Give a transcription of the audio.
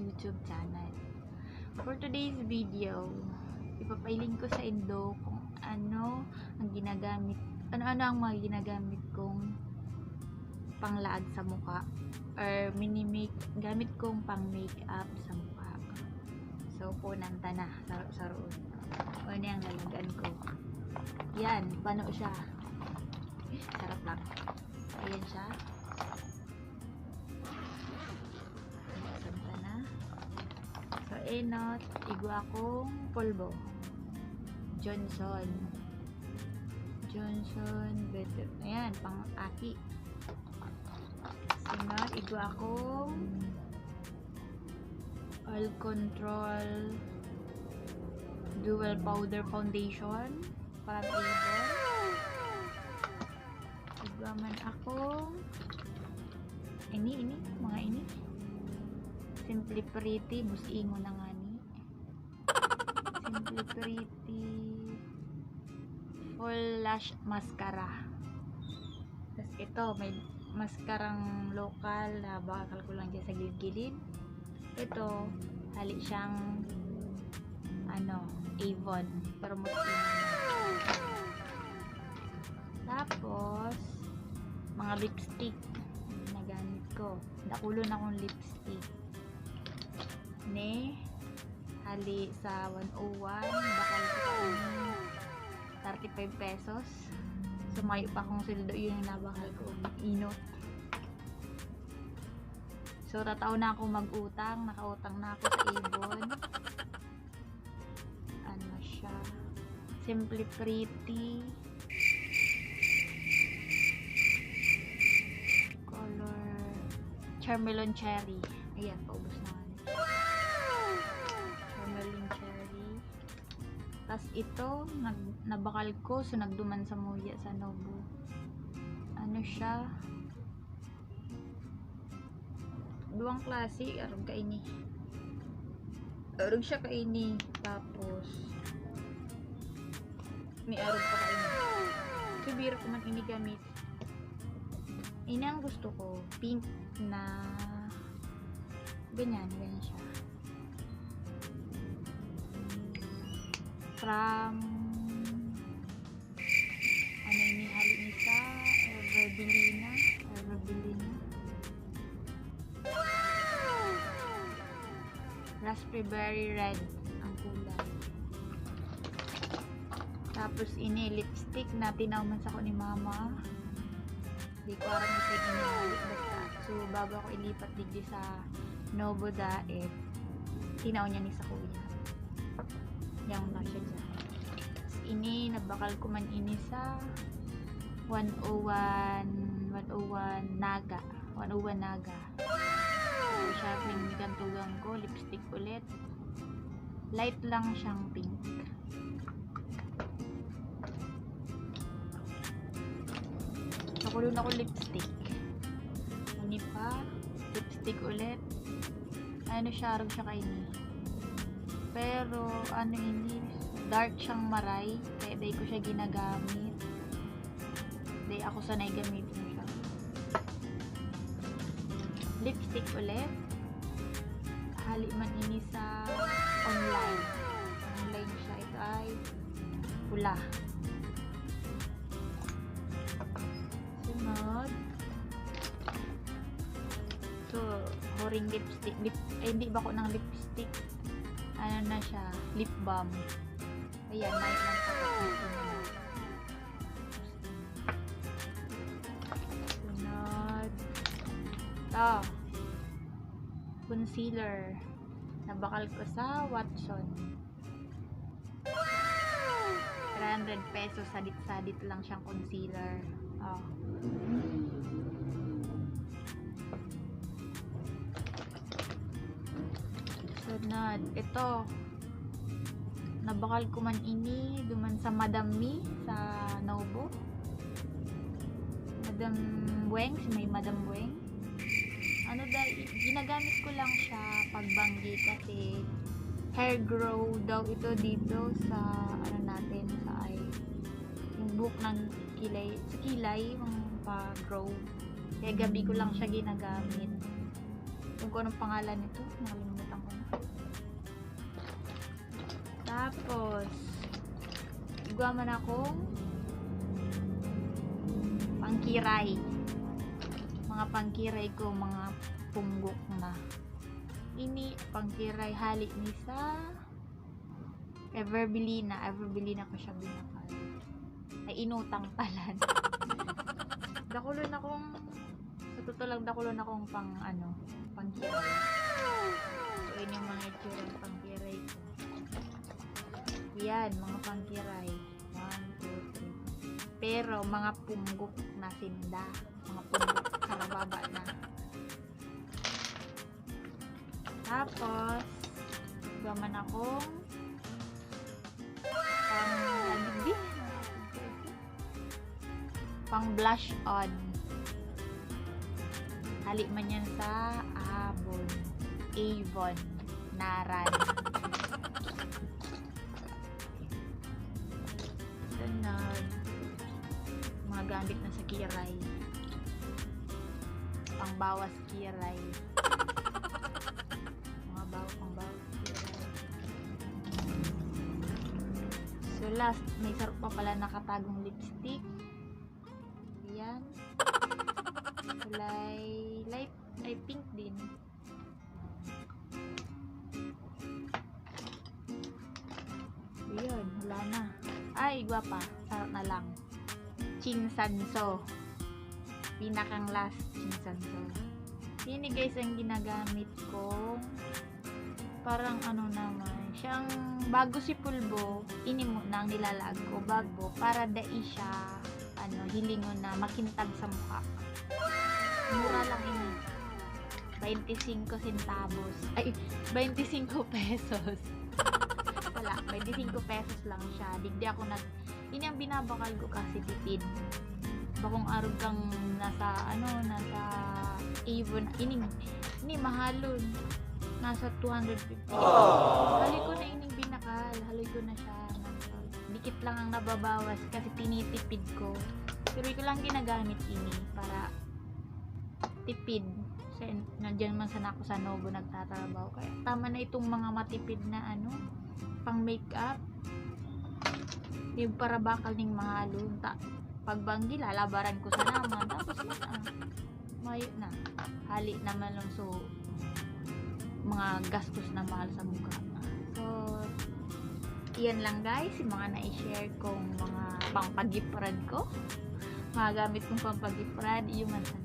YouTube channel. For today's video, ipapailing ko sa Indo kung ano ang ginagamit, ano-ano ang mga ginagamit kong panglaad sa mukha or gamit kong pang makeup sa mukha. So, punanta na sa roon. O ano yung lalagan ko. Yan, paano siya? Sarap lang. Ayan siya. Santa na. So, enot, igwa akong polvo. Johnson, better. Ayan, pang aki. Sunod, igwa akong oil control dual powder foundation para table. Igwa man akong mga ini Simply Pretty, musingo na nga ni Simply Pretty full lash mascara. Tapos ito, may maskarang local na bakal ko lang dyan sa gilid-gilid. Ito, hali siyang Avon, pero musingo. Tapos mga lipstick na gamit ko. Nakulo na akong lipstick ni hali sa 101, bakal ko kami 35 pesos. Sumayo pa akong sildo, yun yung nabakal ko inot. So tataw na ako mag-utang, nakautang na ako sa Avon. Ano siya, Simply Pretty color Charmelon Cherry. Ayan, paubos na nga. Charmelon Cherry. Tas ito, nabakal ko, so nagduman sa muya sa Nobu. Ano siya, duwang klase, arog kaini. Arog siya kaini. Tapos may arog pa kaini. Subira ko man ini gamit. Ini ang gusto ko, pink na ganyan siya. From ano ini, hali ni sa Everbelina. Raspberry red ang kulay. Tapos ini lipstick na tinawman sa ko ni mama. Di ko aram ito ginagalit basta. So bago ako ilipat digdi sa Nobo Daet, tinaw niya ni sa kuya. Yang na siya dyan. Tapos ini nabakal ko man ini sa 101 Naga. So, shopping gantugang ko, lipstick ulit. Light lang siyang pink. Nakulo na ko lipstick. Ini pa, lipstick ulit. Ano siya, arog siya kaini. Pero, ini, dark siyang maray. Kaya day ko siya ginagamit. Day ako sanay gamitin siya. Lipstick ulit. Hali man ini sa online siya. Ito ay pula. Sunod, so horing lipstick. Hindi ba ko ng lipstick, ano na siya, lip balm. Ayan, may lang sunod ito, concealer. Nabakal ko sa Watson. 300 pesos, sadit-sadit lang siyang concealer. Oh. Sunod, ito. Nabakal ko man ini, duman sa Madam Mi, sa Nobo. Madam Weng, may Madam Weng. Ginagamit ko lang siya pagbanggi kasi hair grow daw ito dito sa natin, sa yung buhok ng kilay, yung pa-grow. Kaya gabi ko lang siya ginagamit. Kung anong pangalan nito, nakalimutan ko Tapos, igwa man akong pangkiray. Mga pangkiray ko, mga punggok na. Ini, pangkiray, hali ni sa Everbelina. Everbelina ko siya binakal. Ay, inutang pala. Dakulon akong, sa totoo lang, dakulon akong pangkiray. So, yun yung mga itsura ng pangkiray ko. Yan, mga pangkiray. 1, 2, 3. Pero, mga punggok na sinda. Mga punggok karababa na. Tapos, gaman akong pang blush on. Hali man yan sa Avon, Naran. Sunod, mga gamit na sa kiray. Pangbawas kiray. Pangbawas kiray. So last, may sarap pa pala nakatagong lipstick. Yan. Kulay light, ay pink din. Yun, wala na. Ay, guwapa. Sarap na lang. Chinsanso. Pinakang last, Chinsanso. Yun guys ang ginagamit ko. Parang naman. Siyang bago si pulbo, ini mo nang nilalag ko bago para dai siya hilingon na makintag sa mukha. Mura lang ini. 25 centavos. Ay, 25 pesos. Wala, 25 pesos lang siya. Digdi ako ini ang binabakal ko kasi tipid. Bakong arog kang nasa Avon. Ini mahalon. Nasa 250. Haloy ko na ining binakal. Haloy ko na siya. Dikit lang ang nababawas kasi tinitipid ko. Pero ito lang ginagamit ini para tipid. Nandiyan man sana ako sa Novo nagtatrabaho. Kaya tama na itong mga matipid na pang makeup. Yung para bakal ning mahalon. Pagbanggi lalabaran ko sa naman. Tapos mayo na. Hali naman lang so mga gastos na mahal sa mukha. So, iyan lang guys, yung mga na-share kong mga pangpagiprad ko. Mga gamit kong pangpagiprad, yung man sa